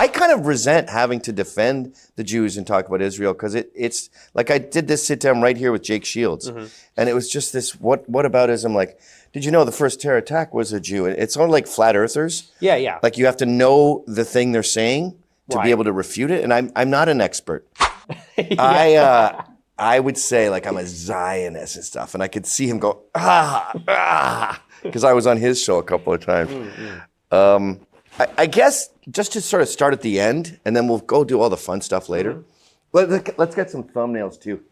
I kind of resent having to defend the Jews and talk about Israel because it's like I did this sit down right here with Jake Shields, and it was just this whataboutism. Like, did you know the first terror attack was a Jew? And it's sort of like flat earthers. Yeah. Like you have to know the thing they're saying to be able to refute it. And I'm not an expert. I would say like I'm a Zionist and stuff, and I could see him go because I was on his show a couple of times. I guess just to sort of start at the end, and then we'll go do all the fun stuff later. Let's get some thumbnails too.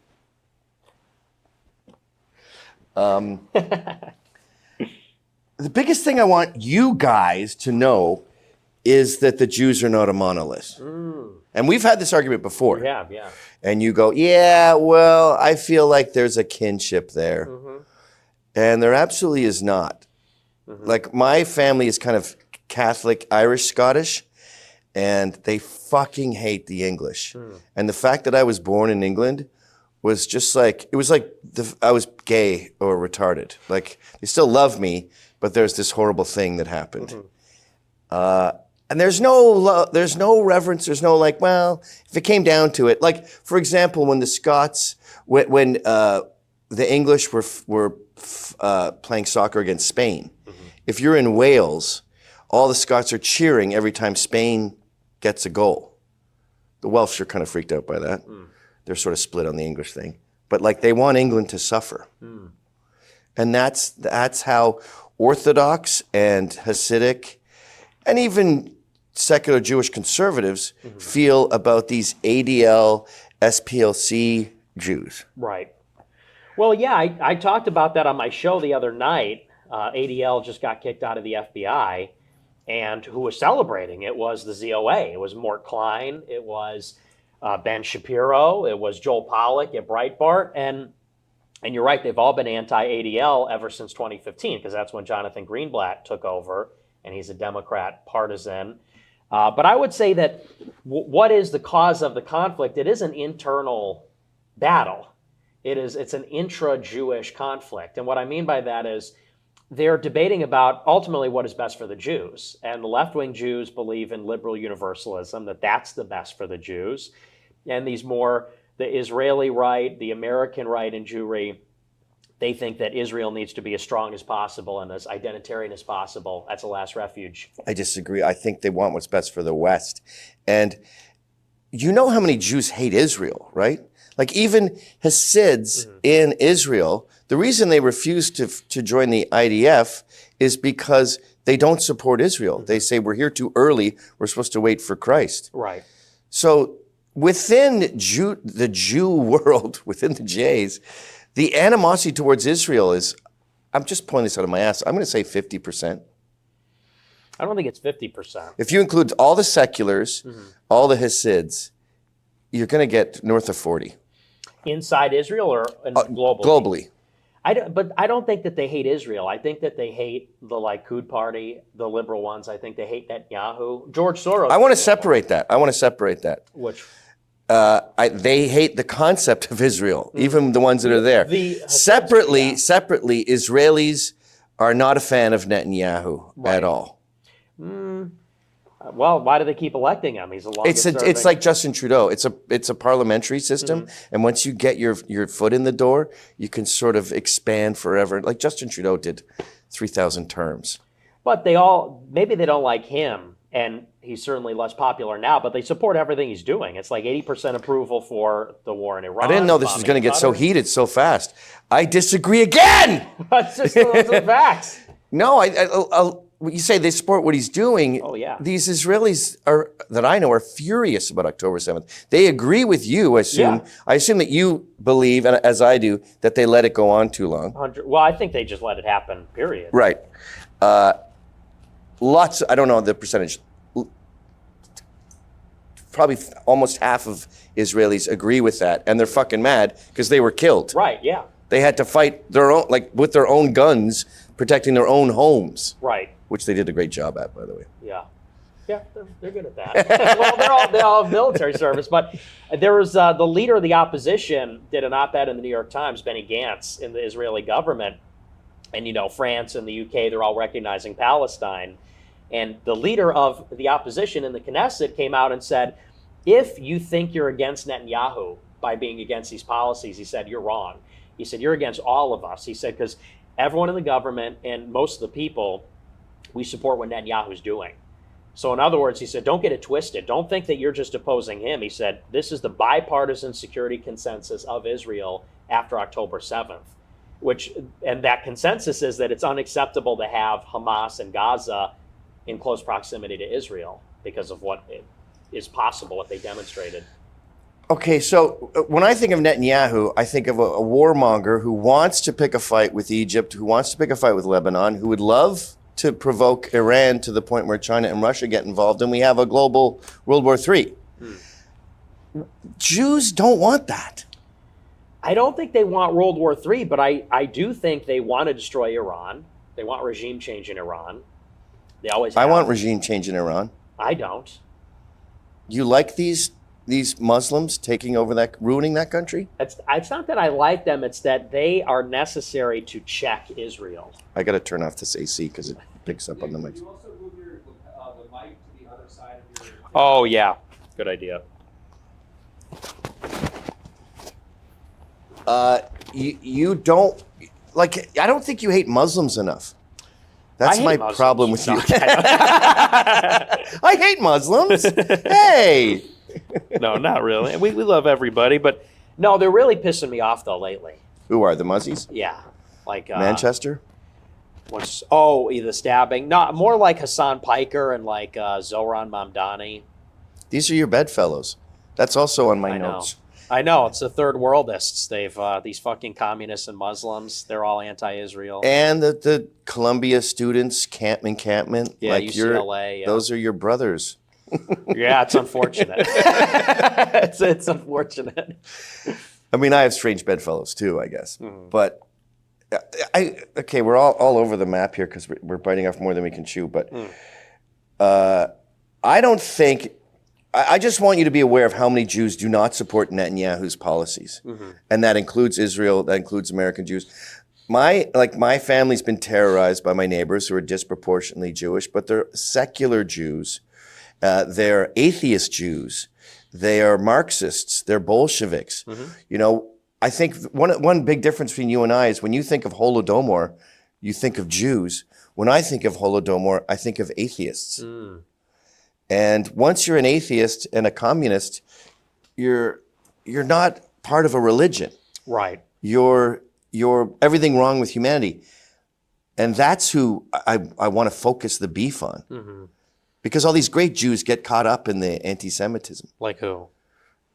The biggest thing I want you guys to know is that the Jews are not a monolith. And we've had this argument before. Yeah. And you go, yeah, well, I feel like there's a kinship there. And there absolutely is not. Like my family is kind of Catholic, Irish, Scottish, and they fucking hate the English. And the fact that I was born in England was just like, it was like I was gay or retarded. Like they still love me, but there's this horrible thing that happened. And there's no reverence. There's no like, well, if it came down to it, like for example, when the Scots, when the English were playing soccer against Spain, if you're in Wales, all the Scots are cheering every time Spain gets a goal. The Welsh are kind of freaked out by that. They're sort of split on the English thing, but like they want England to suffer, and that's how Orthodox and Hasidic, and even secular Jewish conservatives feel about these ADL, SPLC Jews. Right. Well, yeah, I talked about that on my show the other night. ADL just got kicked out of the FBI, and who was celebrating it was the ZOA. It was Mort Klein. It was Ben Shapiro. It was Joel Pollack at Breitbart. And you're right, they've all been anti-ADL ever since 2015, because that's when Jonathan Greenblatt took over, and he's a Democrat partisan. But I would say that what is the cause of the conflict? It is an internal battle. It's an intra-Jewish conflict. And what I mean by that is they're debating about ultimately what is best for the Jews. And the left-wing Jews believe in liberal universalism, that's the best for the Jews. And the Israeli right, the American right in Jewry, they think that Israel needs to be as strong as possible and as identitarian as possible. That's a last refuge. I disagree. I think they want what's best for the West. And you know how many Jews hate Israel, right? Like even Hasids in Israel, the reason they refuse to join the IDF is because they don't support Israel. They say, we're here too early. We're supposed to wait for Christ. Right. So within the Jew world, within the Jays, the animosity towards Israel is, I'm just pulling this out of my ass, I'm going to say 50%. I don't think it's 50%. If you include all the seculars, all the Hasids, you're going to get north of 40. Inside Israel or globally? Globally. But I don't think that they hate Israel. I think that they hate the Likud party, the liberal ones. I think they hate Netanyahu. George Soros. I want to separate that. Which? They hate the concept of Israel, even the ones that are there. Separately, Israelis are not a fan of Netanyahu at all. Well, why do they keep electing him? He's a It's like Justin Trudeau. It's a parliamentary system, and once you get your foot in the door, you can sort of expand forever. Like Justin Trudeau did 3,000 terms. But maybe they don't like him, and he's certainly less popular now, but they support everything he's doing. It's like 80% approval for the war in Iran. I didn't know this was going to get so heated so fast. I disagree again! That's just the facts. No, you say they support what he's doing. Oh, yeah. These Israelis that I know are furious about October 7th. They agree with you, I assume. Yeah. I assume that you believe, and as I do, that they let it go on too long. Well, I think they just let it happen, period. Right. I don't know the percentage. Probably almost half of Israelis agree with that, and they're fucking mad because they were killed. Right, yeah. They had to fight with their own guns, protecting their own homes. Right. Which they did a great job at, by the way. Yeah. Yeah, they're good at that. Well, they all have military service, but there was the leader of the opposition did an op-ed in the New York Times, Benny Gantz, in the Israeli government, and France and the UK, they're all recognizing Palestine, And the leader of the opposition in the Knesset came out and said, if you think you're against Netanyahu by being against these policies, he said, you're wrong. He said, you're against all of us. He said, because everyone in the government and most of the people, we support what Netanyahu's doing. So in other words, he said, don't get it twisted. Don't think that you're just opposing him. He said, this is the bipartisan security consensus of Israel after October 7th, and that consensus is that it's unacceptable to have Hamas and Gaza in close proximity to Israel because of what is possible if they demonstrated. Okay, so when I think of Netanyahu, I think of a warmonger who wants to pick a fight with Egypt, who wants to pick a fight with Lebanon, who would love to provoke Iran to the point where China and Russia get involved, and we have a global World War III. Jews don't want that. I don't think they want World War III, but I do think they want to destroy Iran. They want regime change in Iran. They always have. I want regime change in Iran. I don't. You like these Muslims taking over ruining that country? It's not that I like them, it's that they are necessary to check Israel. I got to turn off this AC because it picks up on the mic. Can you also move the mic to the other side of your... Oh, yeah. Good idea. You don't, like, I don't think you hate Muslims enough. That's my Muslims. problem with you. No, I hate Muslims. Hey. No, not really. We love everybody, but no, they're really pissing me off, though, lately. Who are the Muzzies? Yeah. Like Manchester? The stabbing. No, more like Hassan Piker and like Zohran Mamdani. These are your bedfellows. That's also on my I know. notes. I know, it's the third worldists. They've these fucking communists and Muslims. They're all anti-Israel. And the Columbia students, encampment. Yeah, like UCLA. Yeah. Those are your brothers. Yeah, it's unfortunate. it's unfortunate. I mean, I have strange bedfellows too, I guess. But we're all over the map here because we're biting off more than we can chew. But I don't think. I just want you to be aware of how many Jews do not support Netanyahu's policies, and that includes Israel. That includes American Jews. My family's been terrorized by my neighbors who are disproportionately Jewish, but they're secular Jews. They're atheist Jews. They are Marxists. They're Bolsheviks. You know, I think one big difference between you and I is when you think of Holodomor, you think of Jews. When I think of Holodomor, I think of atheists. And once you're an atheist and a communist, you're not part of a religion. Right. You're everything wrong with humanity. And that's who I want to focus the beef on. Because all these great Jews get caught up in the anti-Semitism. Like who?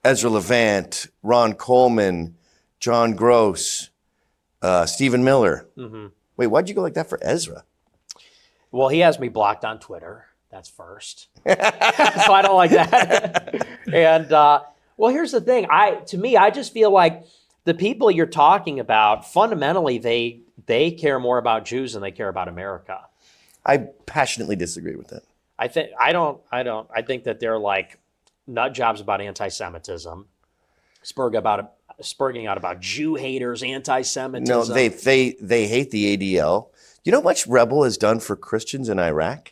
Ezra Levant, Ron Coleman, John Gross, Stephen Miller. Wait, why'd you go like that for Ezra? Well, he has me blocked on Twitter. That's first. So I don't like that. And well, here's the thing. To me, I just feel like the people you're talking about, fundamentally, they care more about Jews than they care about America. I passionately disagree with that. I think that they're like nut jobs about anti-Semitism, spurging out about Jew haters, anti-Semitism. No, they hate the ADL. You know how much Rebel has done for Christians in Iraq?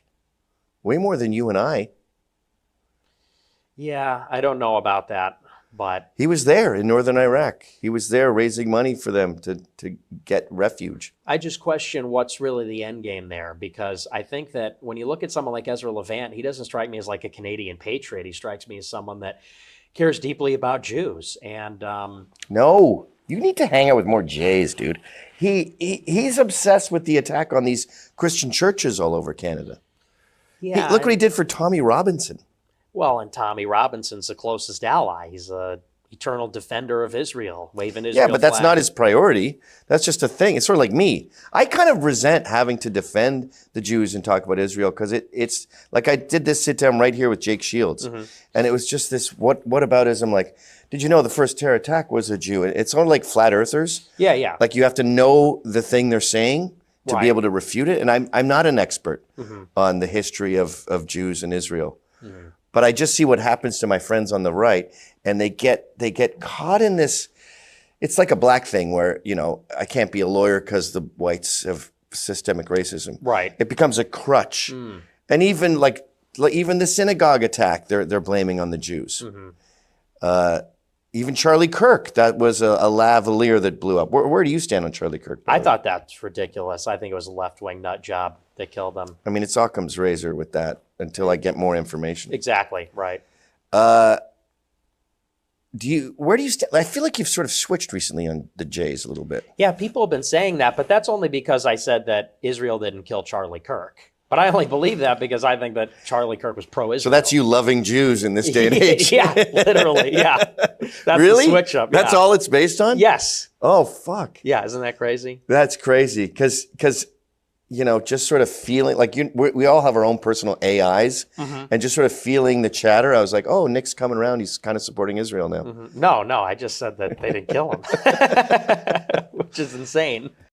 Way more than you and I. Yeah, I don't know about that, but he was there in northern Iraq. He was there raising money for them to get refuge. I just question what's really the end game there, because I think that when you look at someone like Ezra Levant, he doesn't strike me as like a Canadian patriot. He strikes me as someone that cares deeply about Jews. And no, you need to hang out with more Jays, dude. He's obsessed with the attack on these Christian churches all over Canada. Yeah, look what he did for Tommy Robinson. Well, and Tommy Robinson's the closest ally. He's a eternal defender of Israel, waving Israel. Yeah, but that's not his priority. That's just a thing. It's sort of like me. I kind of resent having to defend the Jews and talk about Israel because it's like I did this sit down right here with Jake Shields, and it was just this whataboutism. Like, did you know the first terror attack was a Jew? It's sort of like flat earthers. Yeah. Like you have to know the thing they're saying to be able to refute it. And I'm not an expert on the history of Jews in Israel. But I just see what happens to my friends on the right, and they get caught in this. It's like a black thing where, you know, I can't be a lawyer because the whites have systemic racism. Right. It becomes a crutch. And even even the synagogue attack, they're blaming on the Jews. Even Charlie Kirk, that was a lavalier that blew up. Where do you stand on Charlie Kirk? I thought that's ridiculous. I think it was a left-wing nut job that killed him. I mean, it's Occam's razor with that until I get more information. Exactly, right. Where do you stand? I feel like you've sort of switched recently on the Jays a little bit. Yeah, people have been saying that, but that's only because I said that Israel didn't kill Charlie Kirk. But I only believe that because I think that Charlie Kirk was pro-Israel. So that's you loving Jews in this day and age. Yeah, literally, yeah. That's really? the switch up. That's yeah. all it's based on? Yes. Oh, fuck. Yeah, isn't that crazy? That's crazy. Because just sort of feeling like we all have our own personal AIs, and just sort of feeling the chatter. I was like, oh, Nick's coming around. He's kind of supporting Israel now. No, I just said that they didn't kill him, which is insane.